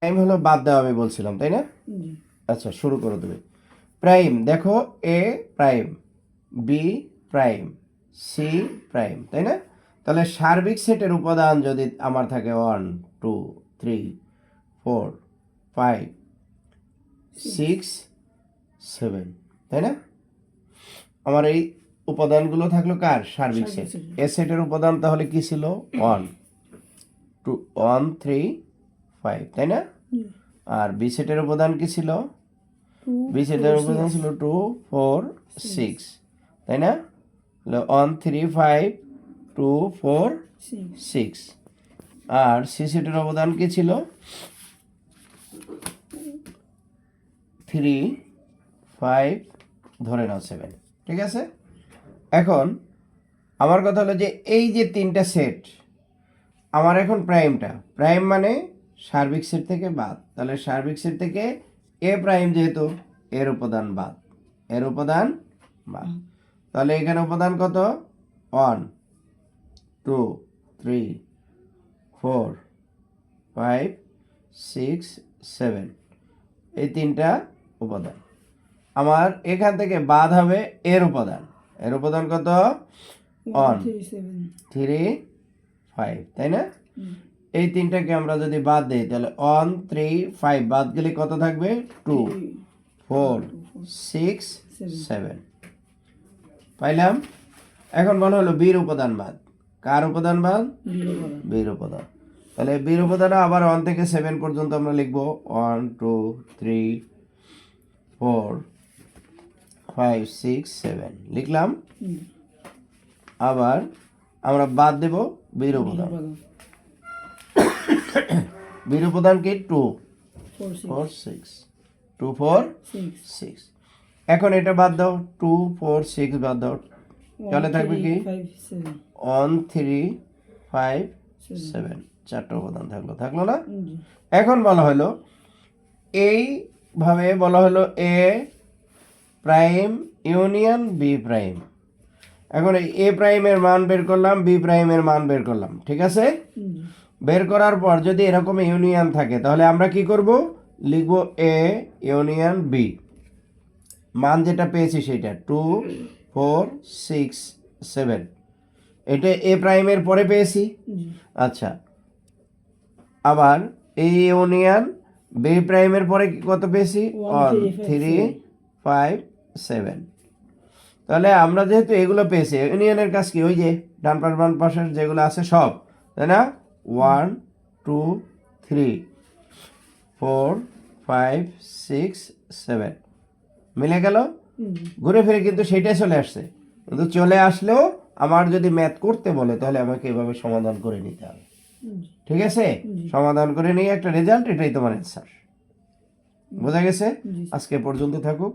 Prime হলো বাদ দেওয়া আমি বলছিলাম, তাই না? আচ্ছা, শুরু করো তুমি। প্রাইম দেখো, A prime, B prime, C prime, তাই না? তাহলে সার্বিক সেটের উপাদান যদি আমার থাকে 1 2 3 4 5 6 7, তাই না? আমার এই উপাদানগুলো থাকলো কার? সার্বিক সেট। এ সেটের উপাদান তাহলে কি ছিল? 1 2 1 3 5, তাই না? আর বি সেটের উপাদান কি ছিল? বি সেটের উপাদান ছিল 2 4 6, তাই না? 1 3 5 2 4 6। আর সি সেটের অবদান কি ছিল? 3 5 ধরে নাও 7, ঠিক আছে? এখন আমার কথা হলো যে এই যে তিনটা সেট, আমার এখন প্রাইমটা, প্রাইম মানে সার্বিক সেট থেকে বাদ, তাহলে সার্বিক সেট থেকে এ প্রাইম যেহেতু, এর উপাদান বাদ, এর উপাদান বাদ, তাহলে এখানে উপাদান কত? 1 2 3 4 5 6 7, এই তিনটা উপাদান। আমার এখান থেকে বাদ হবে এর উপাদান, এর উপাদান কত? 1 3 5, তাই না? এই তিনটাকে আমরা যদি বাদ দিই তাহলে 1 3 5 বাদ গেলে কত থাকবে? 2 4 6 7, পাইলাম? এখন বলা হলো বীর উপাদান বাদ। কার উপাদান বাদ? বীর উপাদান। তাহলে বীর উপাদান আবার 1 থেকে 7 পর্যন্ত আমরা লিখবো 1 2 3 4 5 6 7 লিখলাম। আবার আমরা বাদ দেব বীর উপাদান। বীর উপাদান কি? 2 4 6 2 4 6। এখন এটা বাদ দাও, 2 4 6 বাদ দাও, তাহলে থাকবে কি? 1 3 5 7, চারটা উপাদান থাকলো না? এখন বলা হলো এইভাবে বলা হলো এ প্রাইম ইউনিয়ন বি প্রাইম। এখন এ প্রাইমের মান বের করলাম, বি প্রাইমের মান বের করলাম, ঠিক আছে? বের করার পর যদি এরকম ইউনিয়ন থাকে তাহলে আমরা কি করব? লিখব এ ইউনিয়ন বি। মান যেটা পেয়েছি সেটা 2 4 6 7, এটা এ প্রাইমের পরে পেয়েছি। আচ্ছা, আবার এই ইউনিয়ন বি প্রাইমের পরে কত পেয়েছি? 1 3 5 7। তাহলে আমরা যেহেতু এগুলো পেয়েছি, ইউনিয়নের কাজ কি? ওই যে ডান পাশ বাম পাশের যেগুলো আছে সব, তাই না? 1 2 3 4 5 6 7 মিলে গেল। ঘুরে ফিরে কিন্তু সেটাই চলে আসছে, কিন্তু চলে আসলেও আমার যদি ম্যাথ করতে বলে তাহলে আমাকে এভাবে সমাধান করে নিতে হবে, ঠিক আছে? সমাধান করে নিয়ে একটা রেজাল্ট, এটাই তোমার অ্যান্সার। বোঝা গেছে? আজকে পর্যন্ত থাকুক।